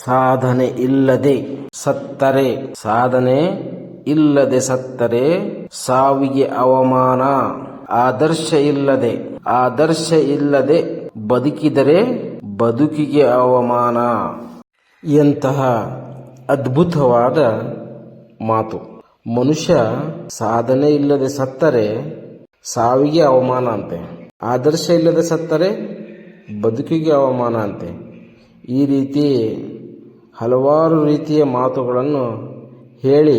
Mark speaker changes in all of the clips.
Speaker 1: ಸಾಧನೆ ಇಲ್ಲದೆ ಸತ್ತರೆ, ಸಾಧನೆ ಇಲ್ಲದೆ ಸತ್ತರೆ ಸಾವಿಗೆ ಅವಮಾನ. ಆದರ್ಶ ಇಲ್ಲದೆ ಬದುಕಿದರೆ ಬದುಕಿಗೆ ಅವಮಾನ. ಎಂತಹ ಅದ್ಭುತವಾದ ಮಾತು. ಮನುಷ್ಯ ಸಾಧನೆ ಇಲ್ಲದೆ ಸತ್ತರೆ ಸಾವಿಗೆ ಅವಮಾನ ಅಂತೆ, ಆದರ್ಶ ಇಲ್ಲದೆ ಸತ್ತರೆ ಬದುಕಿಗೆ ಅವಮಾನ ಅಂತೆ. ಈ ರೀತಿ ಹಲವಾರು ರೀತಿಯ ಮಾತುಗಳನ್ನು ಹೇಳಿ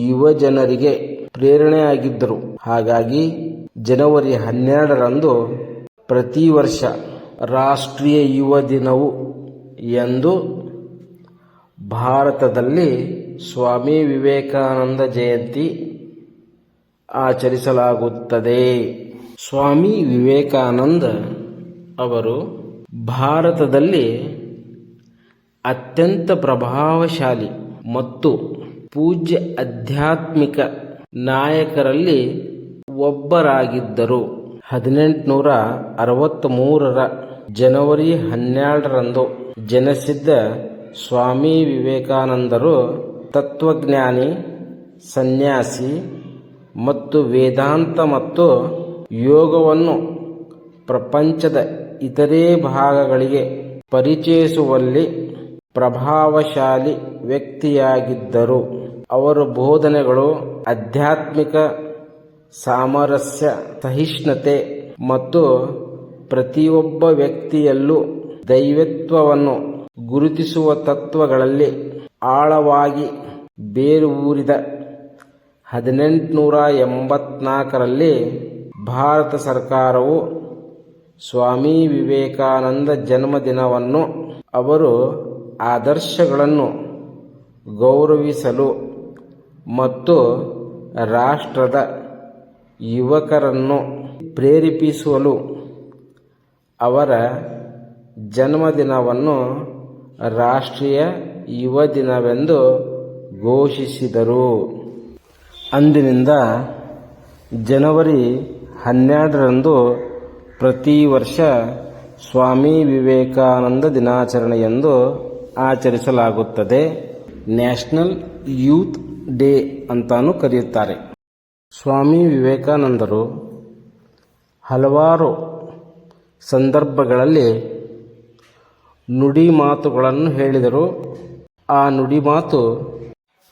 Speaker 1: ಯುವ ಜನರಿಗೆ ಪ್ರೇರಣೆಯಾಗಿದ್ದರು. ಹಾಗಾಗಿ ಜನವರಿ 12ರಂದು ಪ್ರತಿ ವರ್ಷ ರಾಷ್ಟ್ರೀಯ ಯುವ ದಿನವು ಎಂದು ಭಾರತದಲ್ಲಿ ಸ್ವಾಮಿ ವಿವೇಕಾನಂದ ಜಯಂತಿ ಆಚರಿಸಲಾಗುತ್ತದೆ. ಸ್ವಾಮಿ ವಿವೇಕಾನಂದ ಅವರು ಭಾರತದಲ್ಲಿ ಅತ್ಯಂತ ಪ್ರಭಾವಶಾಲಿ ಮತ್ತು ಪೂಜ್ಯ ಆಧ್ಯಾತ್ಮಿಕ ನಾಯಕರಲ್ಲಿ ಒಬ್ಬರಾಗಿದ್ದರು. 1863ರ ಜನವರಿ 12ರಂದು ಜನಿಸಿದ್ದ ಸ್ವಾಮಿ ವಿವೇಕಾನಂದರು ತತ್ವಜ್ಞಾನಿ, ಸನ್ಯಾಸಿ ಮತ್ತು ವೇದಾಂತ ಮತ್ತು ಯೋಗವನ್ನು ಪ್ರಪಂಚದ ಇತರೆ ಭಾಗಗಳಿಗೆ ಪರಿಚಯಿಸುವಲ್ಲಿ ಪ್ರಭಾವಶಾಲಿ ವ್ಯಕ್ತಿಯಾಗಿದ್ದರು. ಅವರ ಬೋಧನೆಗಳು ಆಧ್ಯಾತ್ಮಿಕ ಸಾಮರಸ್ಯ, ಸಹಿಷ್ಣುತೆ ಮತ್ತು ಪ್ರತಿಯೊಬ್ಬ ವ್ಯಕ್ತಿಯಲ್ಲೂ ದೈವತ್ವವನ್ನು ಗುರುತಿಸುವ ತತ್ವಗಳಲ್ಲಿ ಆಳವಾಗಿ ಬೇರೂರಿದ. 1884ರಲ್ಲಿ ಭಾರತ ಸರ್ಕಾರವು ಸ್ವಾಮಿ ವಿವೇಕಾನಂದ ಜನ್ಮದಿನವನ್ನು ಅವರ ಆದರ್ಶಗಳನ್ನು ಗೌರವಿಸಲು ಮತ್ತು ರಾಷ್ಟ್ರದ ಯುವಕರನ್ನು ಪ್ರೇರೇಪಿಸಲು ಅವರ ಜನ್ಮದಿನವನ್ನು ರಾಷ್ಟ್ರೀಯ ಯುವ ದಿನವೆಂದು ಘೋಷಿಸಿದರು. ಅಂದಿನಿಂದ ಜನವರಿ 12ರಂದು ಪ್ರತಿ ವರ್ಷ ಸ್ವಾಮಿ ವಿವೇಕಾನಂದ ದಿನಾಚರಣೆ ಎಂದು ಆಚರಿಸಲಾಗುತ್ತದೆ. ನ್ಯಾಷನಲ್ ಯೂತ್ ಡೇ ಅಂತಾನೂ ಕರೆಯುತ್ತಾರೆ. ಸ್ವಾಮಿ ವಿವೇಕಾನಂದರು ಹಲವಾರು ಸಂದರ್ಭಗಳಲ್ಲಿ ನುಡಿ ಮಾತುಗಳನ್ನು ಹೇಳಿದರು. ಆ ನುಡಿ ಮಾತು,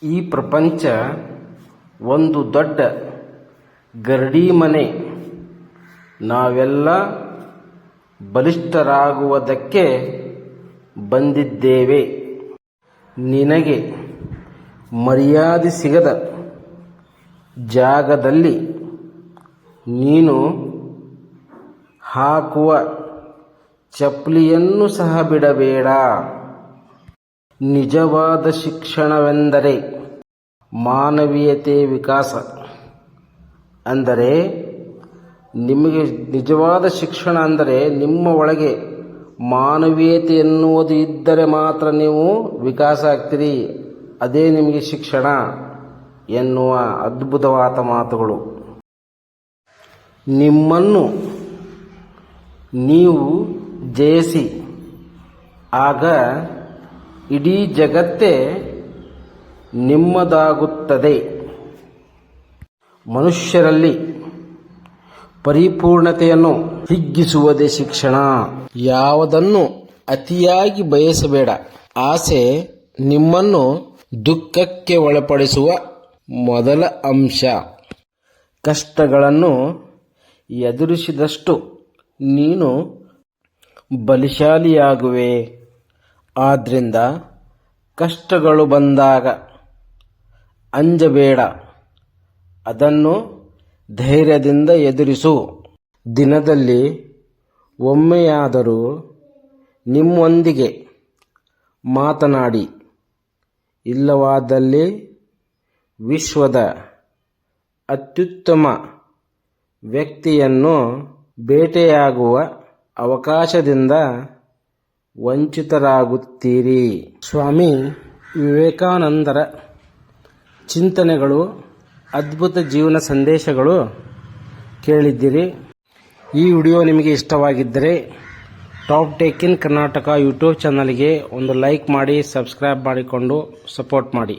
Speaker 1: ಈ ಪ್ರಪಂಚ ಒಂದು ದೊಡ್ಡ ಗರಡಿ ಮನೆ, ನಾವೆಲ್ಲ ಬಲಿಷ್ಠರಾಗುವುದಕ್ಕೆ ಬಂದಿದ್ದೇವೆ. ನಿನಗೆ ಮರ್ಯಾದೆ ಸಿಗದ ಜಾಗದಲ್ಲಿ ನೀನು ಹಾಕುವ ಚಪ್ಪಲಿಯನ್ನು ಸಹ ಬಿಡಬೇಡ. ನಿಜವಾದ ಶಿಕ್ಷಣವೆಂದರೆ ಮಾನವೀಯತೆ ವಿಕಾಸ. ಅಂದರೆ ನಿಮಗೆ ನಿಜವಾದ ಶಿಕ್ಷಣ ಅಂದರೆ ನಿಮ್ಮ ಒಳಗೆ ಮಾನವೀಯತೆ ಎನ್ನುವುದು ಇದ್ದರೆ ಮಾತ್ರ ನೀವು ವಿಕಾಸ ಆಗ್ತೀರಿ, ಅದೇ ನಿಮಗೆ ಶಿಕ್ಷಣ ಎನ್ನುವ ಅದ್ಭುತವಾದ ಮಾತುಗಳು. ನಿಮ್ಮನ್ನು ನೀವು ಜಯಿಸಿ, ಆಗ ಇಡೀ ಜಗತ್ತೇ ನಿಮ್ಮದಾಗುತ್ತದೆ. ಮನುಷ್ಯರಲ್ಲಿ ಪರಿಪೂರ್ಣತೆಯನ್ನು ಹಿಗ್ಗಿಸುವುದೇ ಶಿಕ್ಷಣ. ಯಾವುದನ್ನು ಅತಿಯಾಗಿ ಬಯಸಬೇಡ. ಆಸೆ ನಿಮ್ಮನ್ನು ದುಃಖಕ್ಕೆ ಒಳಪಡಿಸುವ ಮೊದಲ ಅಂಶ. ಕಷ್ಟಗಳನ್ನು ಎದುರಿಸಿದಷ್ಟು ನೀನು ಬಲಶಾಲಿಯಾಗುವೆ. ಆದ್ದರಿಂದ ಕಷ್ಟಗಳು ಬಂದಾಗ ಅಂಜಬೇಡ, ಅದನ್ನು ಧೈರ್ಯದಿಂದ ಎದುರಿಸು. ದಿನದಲ್ಲಿ ಒಮ್ಮೆಯಾದರೂ ನಿಮ್ಮೊಂದಿಗೆ ಮಾತನಾಡಿ, ಇಲ್ಲವಾದಲ್ಲಿ ವಿಶ್ವದ ಅತ್ಯುತ್ತಮ ವ್ಯಕ್ತಿಯನ್ನು ಭೇಟಿಯಾಗುವ ಅವಕಾಶದಿಂದ ವಂಚಿತರಾಗುತ್ತೀರಿ. ಸ್ವಾಮಿ ವಿವೇಕಾನಂದರ ಚಿಂತನೆಗಳು, ಅದ್ಭುತ ಜೀವನ ಸಂದೇಶಗಳು ಕೇಳಿದ್ದೀರಿ. ಈ ವಿಡಿಯೋ ನಿಮಗೆ ಇಷ್ಟವಾಗಿದ್ದರೆ top tech in Karnataka YouTube ಚಾನಲ್ಗೆ ಒಂದು ಲೈಕ್ ಮಾಡಿ, ಸಬ್ಸ್ಕ್ರೈಬ್ ಮಾಡಿಕೊಂಡು ಸಪೋರ್ಟ್ ಮಾಡಿ.